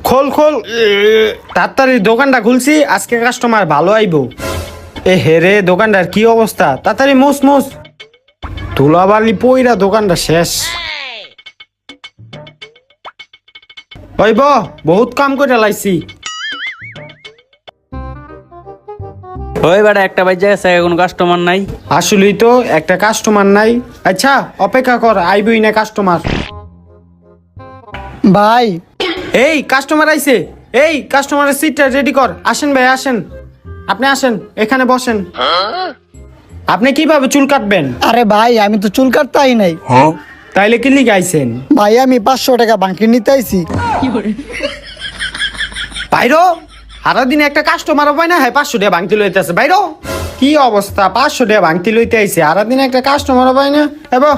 খোল খোল তাড়াতাড়ি দোকানটা খুলছি, আজকে কাস্টমার ভালো আইবো। এ হেরে দোকানটার কি অবস্থা, তাড়াতাড়ি মুস মুস, ধুলাবালি পইরা দোকানটা শেষ। ওই বহুত কাম করে লাইছি। ওই বেটা একটা বাজে গেছে, কোনো কাস্টমার নাই। আসলেই তো একটা কাস্টমার নাই। আচ্ছা অপেক্ষা কর, আইবই না কাস্টমার। ভাই এই কাস্টমার আইছে, এই কাস্টমারের সিটটা রেডি কর। আসেন ভাই আসেন, আপনি আসেন, এখানে বসেন। আপনি কিভাবে চুল কাটবেন? আরে ভাই আমি তো চুল কাটতেই নাই। তাইলে কি লিগে আইছেন? ভাই আমি 500 টাকা বাকি নিতে আইছি। বাইরো, সারাদিনে একটা কাস্টমারও পায় না, হ্যাঁ 500 টাকা ভাঙতি লইতে আছে। বাইরো কি অবস্থা, 500 টাকা ভাঙতি লইতে আইছে, সারাদিনে একটা কাস্টমারও পায় না। এবার